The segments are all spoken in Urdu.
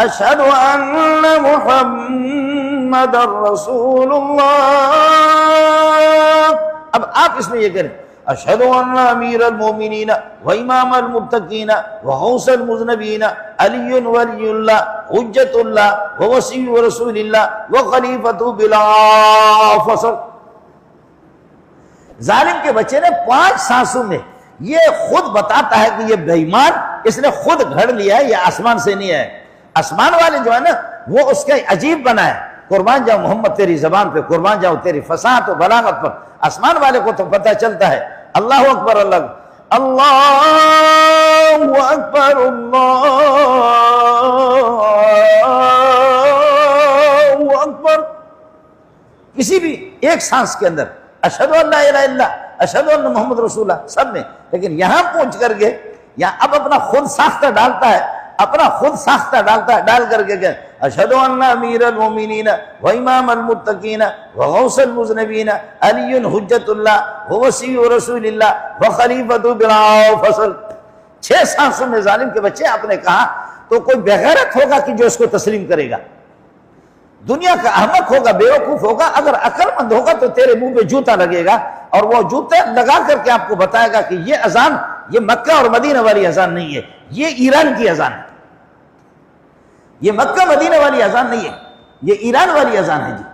اشہد ان محمد رسول اللہ۔ اب آپ اس میں یہ کریں، اشہد ان امیر المومنین و امام المتقین و غوث المذنبین علی ولی اللہ حجت اللہ و وصی رسول اللہ و خلیفۃ بلا فصل۔ ظالم کے بچے نے 5 سانسوں میں یہ خود بتاتا ہے کہ یہ بے ایمان، اس نے خود گھڑ لیا ہے، یہ آسمان سے نہیں ہے۔ آسمان والے جو ہے نا وہ اس کا عجیب بنا ہے، قربان جاؤ محمد تیری زبان پہ، قربان جاؤ تیری فصاحت و بلاغت پر۔ آسمان والے کو تو پتہ چلتا ہے۔ اللہ اکبر، اللہ اکبر، اللہ اکبر، کسی بھی ایک سانس کے اندر اشہد ان لا الہ الا اللہ، اشہد ان محمد رسول اللہ، سب میں۔ لیکن یہاں پہنچ کر کے یہاں اب اپنا خود ساختہ ڈالتا ہے، اپنا خود ساختہ ڈالتا ہے، ڈال کر کے اشہد ان امیر المومنین و امام المتقین و غوث المذنبین علی حجت اللہ و وصی رسول اللہ و خلیفۃ بلا فصل۔ 6 سانسوں میں ظالم کے بچے آپ نے کہا تو کوئی بغیرت ہوگا کہ جو اس کو تسلیم کرے گا؟ دنیا کا احمق ہوگا، بیوقوف ہوگا، اگر عقل مند ہوگا تو تیرے منہ پہ جوتا لگے گا، اور وہ جوتے لگا کر کے آپ کو بتائے گا کہ یہ اذان، یہ مکہ اور مدینہ والی اذان نہیں ہے، یہ ایران کی اذان ہے، یہ مکہ مدینہ والی اذان نہیں ہے، یہ ایران والی اذان ہے جی۔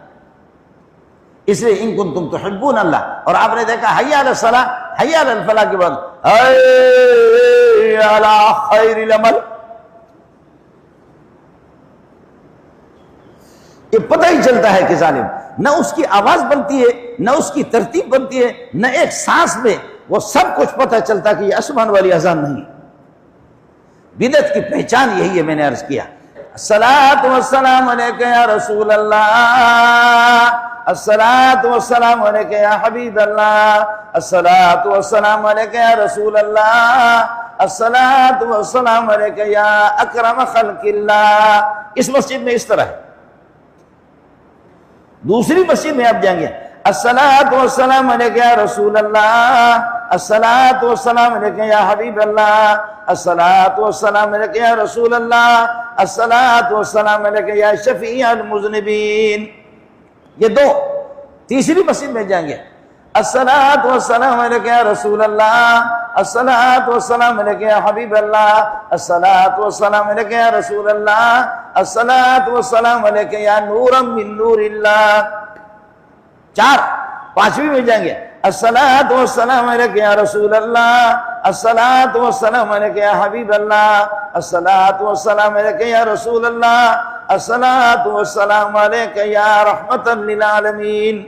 اس لیے ان کنتم تحبون اللہ، اور آپ نے دیکھا حی علی الصلاۃ حی علی الفلاح کے بعد حی علی خیر العمل، یہ پتہ ہی چلتا ہے کہ ظالم نہ اس کی آواز بنتی ہے، نہ اس کی ترتیب بنتی ہے، نہ ایک سانس میں وہ سب کچھ پتہ چلتا کہ یہ آسمان والی اذان نہیں۔ بدعت کی پہچان یہی ہے، میں نے عرض کیا۔ الصلاۃ والسلام علیک یا رسول اللہ، الصلاۃ والسلام علیک یا حبیب اللہ، الصلاۃ والسلام علیک یا رسول اللہ، الصلاۃ والسلام علیک یا اکرم خلق اللہ۔ اس مسجد میں اس طرح ہے۔ دوسری مسجد میں آپ جائیں گے، الصلاۃ والسلام علیک یا رسول اللہ، الصلاۃ والسلام علیک یا حبیب اللہ، الصلاۃ والسلام علیک یا رسول اللہ، الصلاۃ والسلام علیک یا شفیع المذنبین۔ یہ 2۔ تیسری مسجد میں جائیں گے، الصلاۃ والسلام علیک یا رسول اللہ، الصلاۃ والسلام علیک یا حبیب اللہ، الصلاۃ والسلام علیک یا رسول اللہ، الصلاۃ والسلام علیک یا نورا من نور اللہ۔ 4۔ 5ویں میں جائیں گے، الصلاۃ والسلام علیک یا رسول اللہ، الصلاۃ والسلام علیک یا حبیب اللہ، الصلاۃ والسلام علیک یا رسول اللہ، الصلاۃ والسلام علیک یا رحمۃ للعالمین۔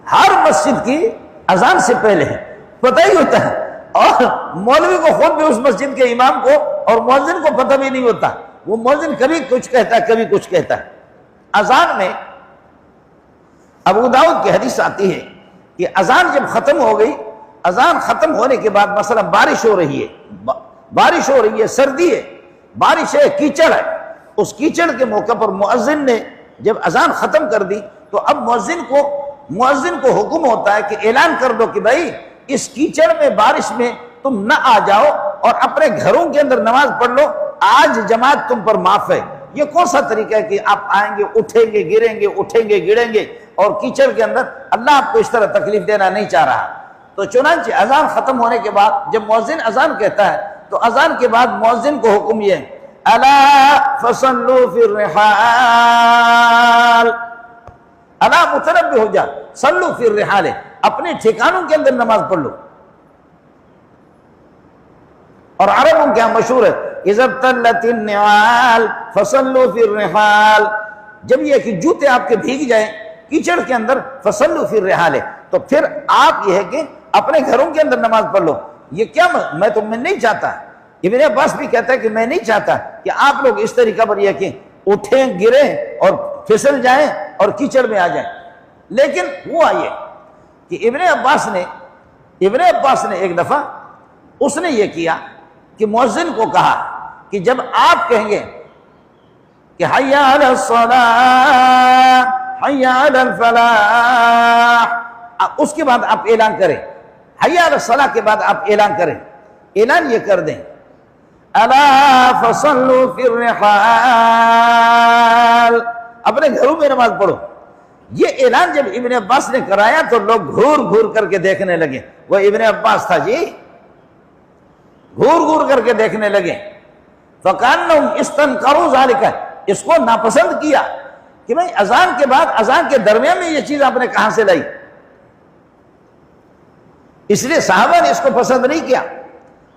ہر مسجد کی اذان سے پہلے ہے، پتہ ہی ہوتا ہے، اور مولوی کو خود بھی اس مسجد کے امام کو اور مؤذن کو پتہ بھی نہیں ہوتا، وہ مؤذن کبھی کچھ کہتا ہے کبھی کچھ کہتا ہے۔ اذان میں ابو داؤد کی حدیث آتی ہے کہ اذان جب ختم ہو گئی، اذان ختم ہونے کے بعد مثلا بارش ہو رہی ہے، سردی ہے، بارش ہے، کیچڑ ہے، اس کیچڑ کے موقع پر مؤذن نے جب اذان ختم کر دی تو اب مؤذن کو حکم ہوتا ہے کہ اعلان کر دو کہ بھائی اس کیچڑ میں بارش میں تم نہ آ جاؤ اور اپنے گھروں کے اندر نماز پڑھ لو، آج جماعت تم پر معاف ہے۔ یہ کون سا طریقہ ہے کہ آپ آئیں گے، اٹھیں گے، گریں گے، اٹھیں گے، گریں گے، اور کیچڑ کے اندر اللہ آپ کو اس طرح تکلیف دینا نہیں چاہ رہا۔ تو چنانچہ اذان ختم ہونے کے بعد جب مؤذن اذان کہتا ہے تو اذان کے بعد مؤذن کو حکم یہ ہے، الا فصلوا فی الرحال، الا متنبہ ہو جا، صلوا فی الرحال، اپنے ٹھکانوں کے اندر نماز پڑھ لو۔ اور عربوں کے یہاں مشہور ہے، اذا ابتلت النعال فصلوا فی الرحال، جب یہ کہ جوتے آپ کے بھیگ جائیں کیچڑ کے اندر، فصلوا فی الرحال، تو پھر آپ یہ ہے کہ اپنے گھروں کے اندر نماز پڑھ لو۔ یہ کیا میں تم میں نہیں چاہتا، ابن عباس بھی کہتا ہے کہ میں نہیں چاہتا کہ آپ لوگ اس طریقہ پر یہ کہ اٹھیں، گریں اور پھسل جائیں اور کیچڑ میں آ جائیں۔ لیکن ہوا یہ کہ ابن عباس نے ایک دفعہ اس نے یہ کیا کہ مؤذن کو کہا کہ جب آپ کہیں گے کہ حی علی الصلاۃ حی علی الفلاح، اس کے بعد آپ اعلان کریں، حی علی الصلاۃ کے بعد آپ اعلان کریں، اعلان یہ کر دیں، الا فصلوا فی الرحال، اپنے گھروں میں نماز پڑھو۔ یہ اعلان جب ابن عباس نے کرایا تو لوگ گھور گھور کر کے دیکھنے لگے، وہ ابن عباس تھا جی، گھور گھور کر کے دیکھنے لگے۔ فَكَأَنَّهُمْ اسْتَنْكَرُوا ذَلِكَ، اس کو ناپسند کیا کہ بھئی اذان کے بعد اذان کے درمیان میں یہ چیز آپ نے کہاں سے لائی، اس لیے صحابہ نے اس کو پسند نہیں کیا۔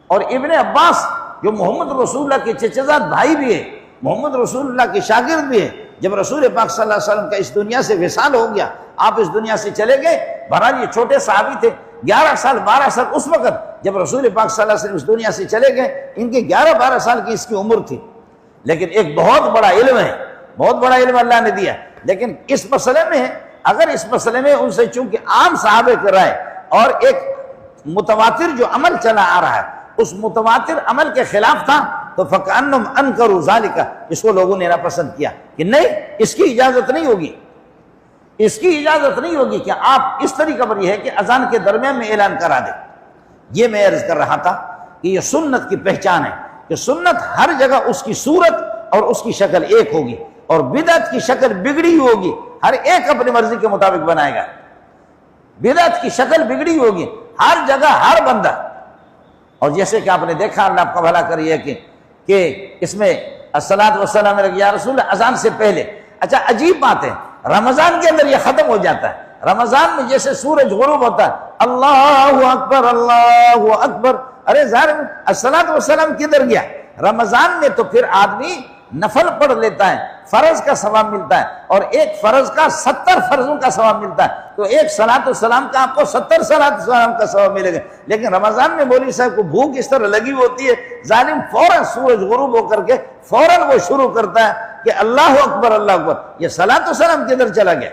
اور ابن عباس جو محمد رسول اللہ کے چچزاد بھائی بھی ہے، محمد رسول اللہ کے شاگرد بھی ہے، جب رسول پاک صلی اللہ علیہ وسلم کا اس دنیا سے وصال ہو گیا، آپ اس دنیا سے چلے گئے، بہرحال یہ چھوٹے صحابی تھے، 11 سال 12 سال اس وقت جب رسول پاک صلی اللہ علیہ وسلم اس دنیا سے چلے گئے، ان کے 11-12 سال کی اس کی عمر تھی، لیکن ایک بہت بڑا علم ہے، بہت بڑا علم اللہ نے دیا۔ لیکن اس مسئلے میں اگر اس مسئلے میں ان سے چونکہ عام صحابہ کی رائے اور ایک متواتر جو عمل چلا آ رہا ہے اس متواتر عمل کے خلاف تھا، تو فَكَأَنَّهُمْ أَنْكَرُوا ذَلِكَ، اس کو لوگوں نے ناپسند کیا کہ نہیں، اس کی اجازت نہیں ہوگی، اس کی اجازت نہیں ہوگی کہ آپ اس طریقہ پر یہ ہے کہ اذان کے درمیان میں اعلان کرا دیں۔ یہ میں عرض کر رہا تھا کہ یہ سنت کی پہچان ہے کہ سنت ہر جگہ اس کی صورت اور اس کی شکل ایک ہوگی، اور بدعت کی شکل بگڑی ہوگی، ہر ایک اپنی مرضی کے مطابق بنائے گا۔ بدعت کی شکل بگڑی ہوگی ہر جگہ، ہر بندہ۔ اور جیسے کہ آپ نے دیکھا، اللہ آپ کا بھلا کریے کہ اس میں الصلاۃ والسلام یا رسول اللہ اذان سے پہلے، اچھا عجیب بات ہے، رمضان کے اندر یہ ختم ہو جاتا ہے۔ رمضان میں جیسے سورج غروب ہوتا ہے، اللہ اکبر اللہ اکبر، ارے ظاہر الصلاۃ والسلام کدھر گیا؟ رمضان میں تو پھر آدمی نفل پڑھ لیتا ہے، فرض کا ثواب ملتا ہے، اور ایک فرض کا 70 فرضوں کا ثواب ملتا ہے، تو ایک صلاۃ والسلام کا آپ کو 70 صلاۃ والسلام کا ثواب ملے گا۔ لیکن رمضان میں مولوی صاحب کو بھوک اس طرح لگی ہوتی ہے، ظالم فوراً سورج غروب ہو کر کے فوراً وہ شروع کرتا ہے کہ اللہ اکبر اللہ اکبر، یہ صلاۃ والسلام کدھر چلا گیا؟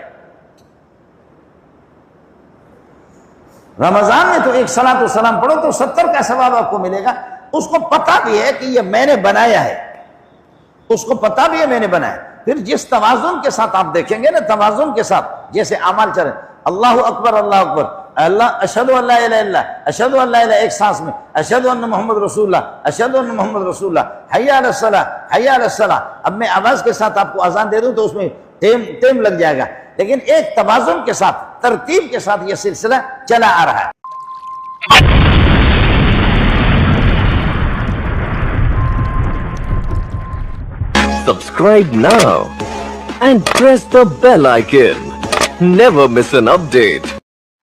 رمضان میں تو ایک صلاۃ والسلام پڑھو تو 70 کا ثواب آپ کو ملے گا۔ اس کو پتہ بھی ہے کہ یہ میں نے بنایا ہے، اس کو پتہ بھی ہے میں نے بنایا۔ پھر جس توازن کے ساتھ آپ دیکھیں گے نا، توازن کے ساتھ جیسے اعمال چلے، اللہ اکبر اللہ اکبر، اللہ اشہد ان لا الہ الا اللہ، اشہد ان لا الہ، ایک سانس میں اشہد ان محمد رسول اللہ، اشہد ان محمد رسول اللہ، حی علی الصلاۃ حی علی الصلاۃ۔ اب میں آواز کے ساتھ آپ کو اذان دے دوں تو اس میں ٹیم لگ جائے گا، لیکن ایک توازن کے ساتھ، ترتیب کے ساتھ یہ سلسلہ چلا آ رہا ہے۔ Subscribe now and press the bell icon. Never miss an update.